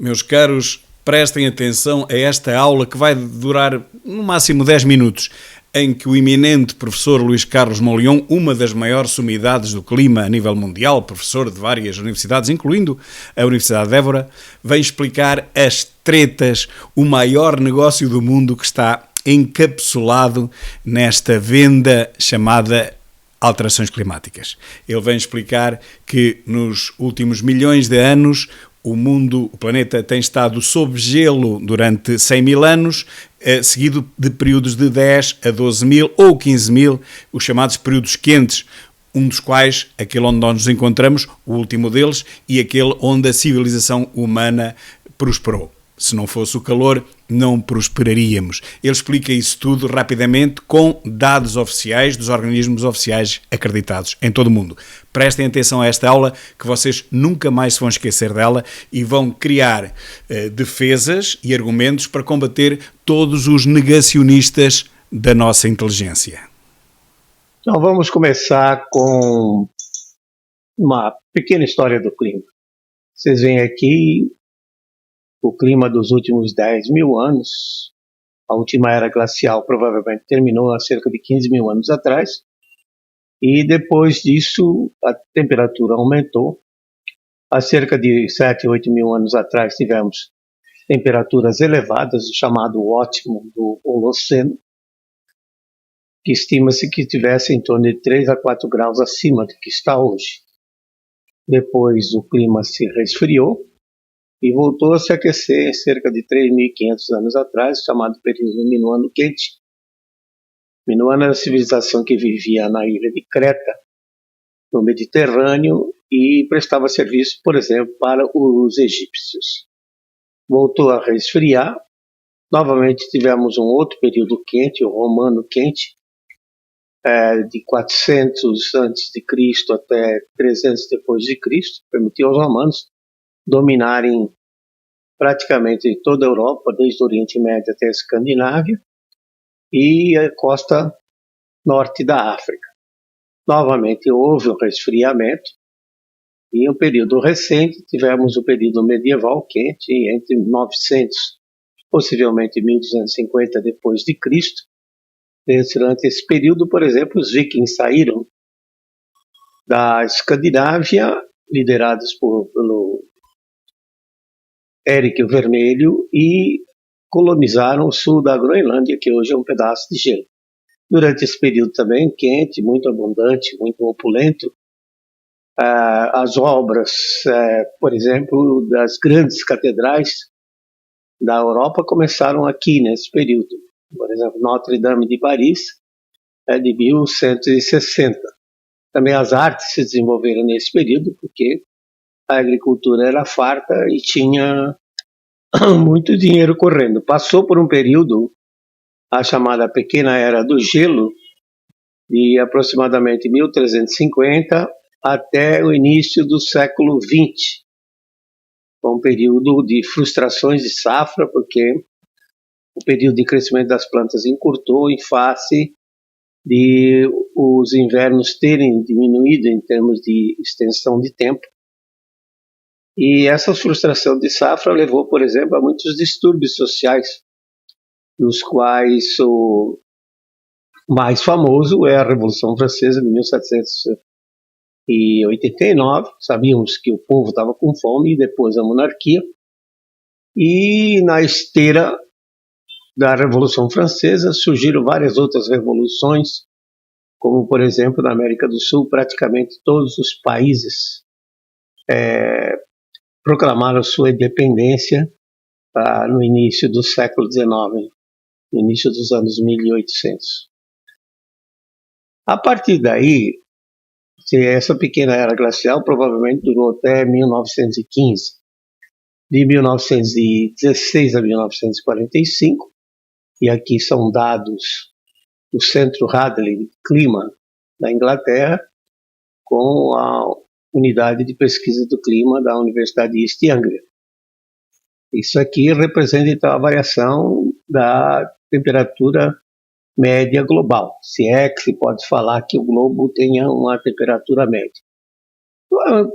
Meus caros, prestem atenção a esta aula que vai durar no máximo 10 minutos, em que o eminente professor Luís Carlos Mauleón, uma das maiores sumidades do clima a nível mundial, professor de várias universidades, incluindo a Universidade de Évora, vem explicar as tretas, o maior negócio do mundo que está encapsulado nesta venda chamada alterações climáticas. Ele vem explicar que nos últimos milhões de anos o planeta tem estado sob gelo durante 100 mil anos, seguido de períodos de 10 a 12 mil ou 15 mil, os chamados períodos quentes, um dos quais, aquele onde nós nos encontramos, o último deles, e aquele onde a civilização humana prosperou. Se não fosse o calor, não prosperaríamos. Ele explica isso tudo rapidamente com dados oficiais dos organismos oficiais acreditados em todo o mundo. Prestem atenção a esta aula, que vocês nunca mais se vão esquecer dela e vão criar defesas e argumentos para combater todos os negacionistas da nossa inteligência. Então vamos começar com uma pequena história do clima. Vocês veem aqui o clima dos últimos 10 mil anos. A última era glacial provavelmente terminou há cerca de 15 mil anos atrás, e depois disso a temperatura aumentou. Há cerca de 7, 8 mil anos atrás tivemos temperaturas elevadas, o chamado ótimo do Holoceno, que estima-se que tivesse em torno de 3 a 4 graus acima do que está hoje. Depois o clima se resfriou e voltou a se aquecer cerca de 3.500 anos atrás, chamado período Minuano Quente. Minuano era a civilização que vivia na ilha de Creta, no Mediterrâneo, e prestava serviço, por exemplo, para os egípcios. Voltou a resfriar, novamente tivemos um outro período quente, o Romano Quente, de 400 a.C. até 300 depois de Cristo, permitiu aos romanos dominarem praticamente toda a Europa, desde o Oriente Médio até a Escandinávia e a costa norte da África. Novamente houve um resfriamento, e em um período recente tivemos o período medieval quente, entre 900, possivelmente 1250 depois de Cristo. Durante esse período, por exemplo, os vikings saíram da Escandinávia, liderados pelo Erik o Vermelho, e colonizaram o sul da Groenlândia, que hoje é um pedaço de gelo. Durante esse período também quente, muito abundante, muito opulento, as obras, por exemplo, das grandes catedrais da Europa começaram aqui nesse período. Por exemplo, Notre-Dame de Paris é de 1160. Também as artes se desenvolveram nesse período, porque a agricultura era farta e tinha muito dinheiro correndo. Passou por um período, a chamada Pequena Era do Gelo, de aproximadamente 1350 até o início do século XX. Foi um período de frustrações de safra, porque o período de crescimento das plantas encurtou em face de os invernos terem diminuído em termos de extensão de tempo. E essa frustração de safra levou, por exemplo, a muitos distúrbios sociais, dos quais o mais famoso é a Revolução Francesa de 1789. Sabíamos que o povo estava com fome, e depois a monarquia. E na esteira da Revolução Francesa surgiram várias outras revoluções, como, por exemplo, na América do Sul, praticamente todos os países proclamaram sua independência no início do século XIX, no início dos anos 1800. A partir daí, essa pequena era glacial provavelmente durou até 1915. De 1916 a 1945, e aqui são dados do Centro Hadley de Clima da Inglaterra, com a Unidade de Pesquisa do Clima da Universidade de East Anglia. Isso aqui representa então a variação da temperatura média global, se é que se pode falar que o globo tenha uma temperatura média.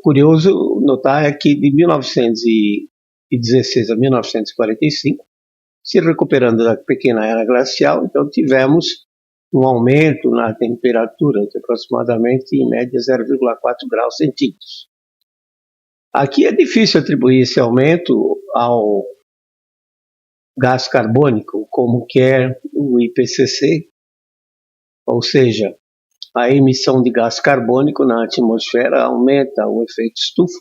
Curioso notar é que de 1916 1916 a 1945, se recuperando da pequena era glacial, então tivemos um aumento na temperatura de aproximadamente, em média, 0,4 graus centígrados. Aqui é difícil atribuir esse aumento ao gás carbônico, como quer o IPCC, ou seja, a emissão de gás carbônico na atmosfera aumenta o efeito estufa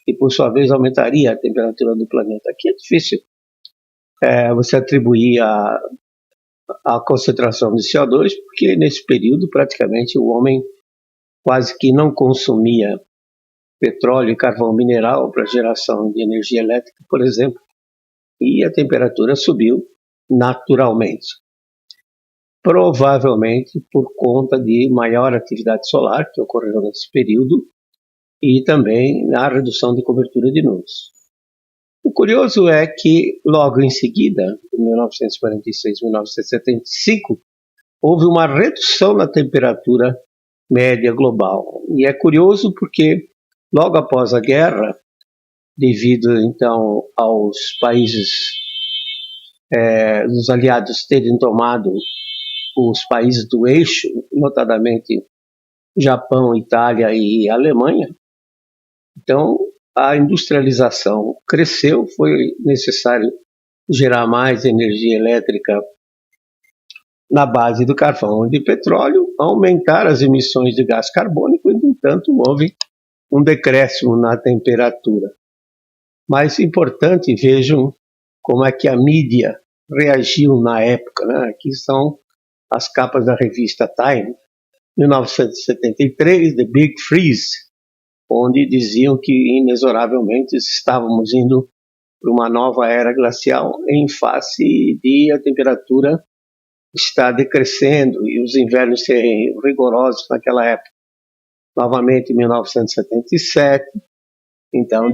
e, por sua vez, aumentaria a temperatura do planeta. Aqui é difícil você atribuir a concentração de CO2, porque nesse período praticamente o homem quase que não consumia petróleo e carvão mineral para geração de energia elétrica, por exemplo, e a temperatura subiu naturalmente. Provavelmente por conta de maior atividade solar que ocorreu nesse período e também na redução de cobertura de nuvens. O curioso é que logo em seguida, em 1946 e 1975, houve uma redução na temperatura média global. E é curioso porque logo após a guerra, devido então aos países, os aliados terem tomado os países do eixo, notadamente Japão, Itália e Alemanha, então a industrialização cresceu, foi necessário gerar mais energia elétrica na base do carvão e de petróleo, aumentar as emissões de gás carbônico e, no entanto, houve um decréscimo na temperatura. Mas importante, vejam como é que a mídia reagiu na época, né? Aqui são as capas da revista Time, 1973, The Big Freeze, onde diziam que inexoravelmente estávamos indo para uma nova era glacial em face de a temperatura estar decrescendo e os invernos serem rigorosos naquela época. Novamente, em 1977, então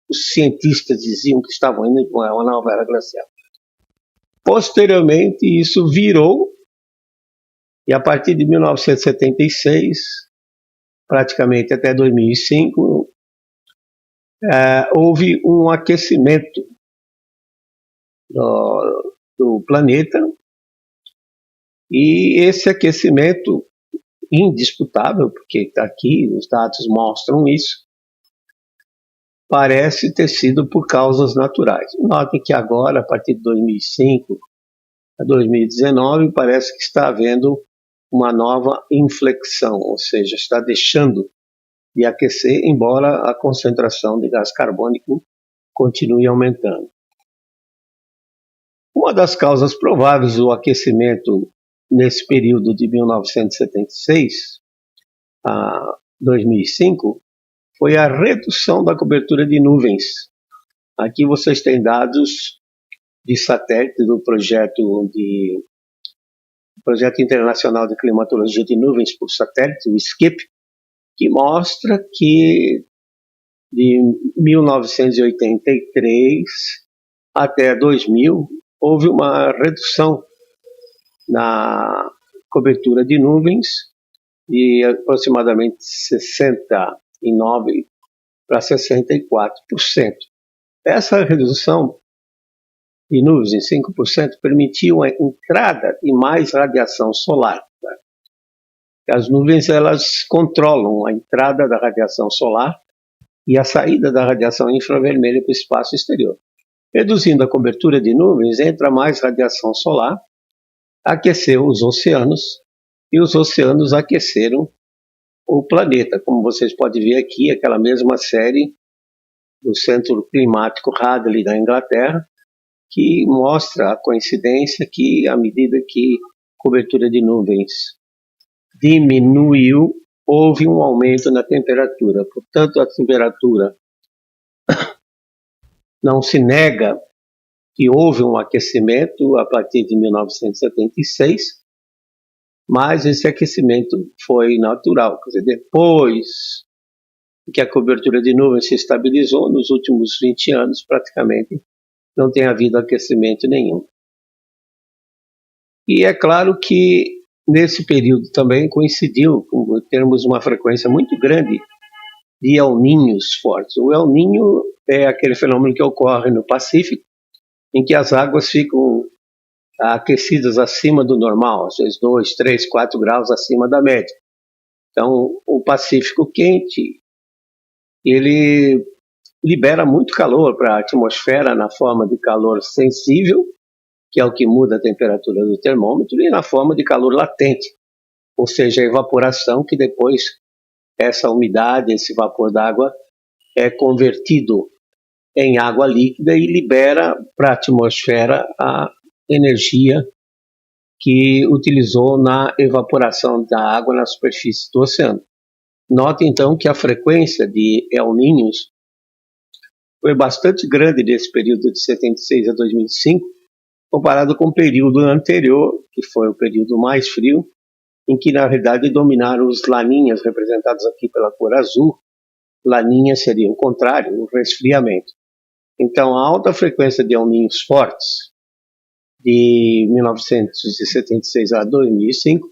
os cientistas diziam que estavam indo para uma nova era glacial. Posteriormente, isso virou, e a partir de 1976, praticamente até 2005, houve um aquecimento do planeta, e esse aquecimento indisputável, porque está aqui, os dados mostram isso, parece ter sido por causas naturais. Notem que agora, a partir de 2005 a 2019, parece que está havendo uma nova inflexão, ou seja, está deixando de aquecer, embora a concentração de gás carbônico continue aumentando. Uma das causas prováveis do aquecimento nesse período de 1976 a 2005 foi a redução da cobertura de nuvens. Aqui vocês têm dados de satélite do projeto Internacional de Climatologia de Nuvens por Satélite, o SCIP, que mostra que de 1983 até 2000 houve uma redução na cobertura de nuvens de aproximadamente 69% para 64%. Essa redução de nuvens em 5% permitiu a entrada de mais radiação solar. As nuvens elas controlam a entrada da radiação solar e a saída da radiação infravermelha para o espaço exterior. Reduzindo a cobertura de nuvens, entra mais radiação solar, aqueceu os oceanos, e os oceanos aqueceram o planeta. Como vocês podem ver aqui, aquela mesma série do Centro Climático Hadley da Inglaterra, que mostra a coincidência que, à medida que a cobertura de nuvens diminuiu, houve um aumento na temperatura. Portanto, a temperatura não se nega que houve um aquecimento a partir de 1976, mas esse aquecimento foi natural. Quer dizer, depois que a cobertura de nuvens se estabilizou, nos últimos 20 anos, praticamente, não tem havido aquecimento nenhum. E é claro que nesse período também coincidiu com termos uma frequência muito grande de El Niños fortes. O El Niño é aquele fenômeno que ocorre no Pacífico, em que as águas ficam aquecidas acima do normal, às vezes 2, 3, 4 graus acima da média. Então, o Pacífico quente, ele libera muito calor para a atmosfera na forma de calor sensível, que é o que muda a temperatura do termômetro, e na forma de calor latente, ou seja, a evaporação, que depois essa umidade, esse vapor d'água é convertido em água líquida e libera para a atmosfera a energia que utilizou na evaporação da água na superfície do oceano. Note então que a frequência de El Niños foi bastante grande nesse período de 76 a 2005, comparado com o período anterior, que foi o período mais frio, em que na realidade dominaram os laninhas, representados aqui pela cor azul. Laninha seria o contrário, o resfriamento. Então, a alta frequência de El Niños fortes, de 1976 a 2005,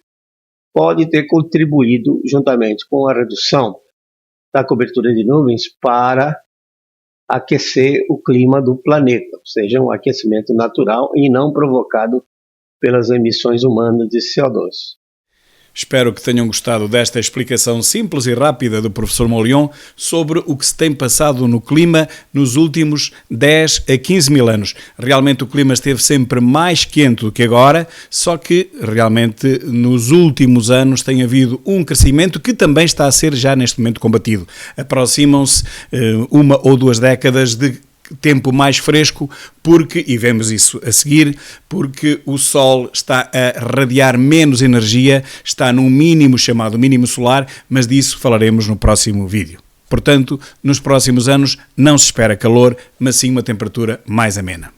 pode ter contribuído, juntamente com a redução da cobertura de nuvens, para aquecer o clima do planeta, ou seja, um aquecimento natural e não provocado pelas emissões humanas de CO2. Espero que tenham gostado desta explicação simples e rápida do professor Molion sobre o que se tem passado no clima nos últimos 10 a 15 mil anos. Realmente o clima esteve sempre mais quente do que agora, só que realmente nos últimos anos tem havido um crescimento que também está a ser já neste momento combatido. Aproximam-se 1 ou 2 décadas de tempo mais fresco, porque, e vemos isso a seguir, porque o Sol está a radiar menos energia, está num mínimo chamado mínimo solar, mas disso falaremos no próximo vídeo. Portanto, nos próximos anos não se espera calor, mas sim uma temperatura mais amena.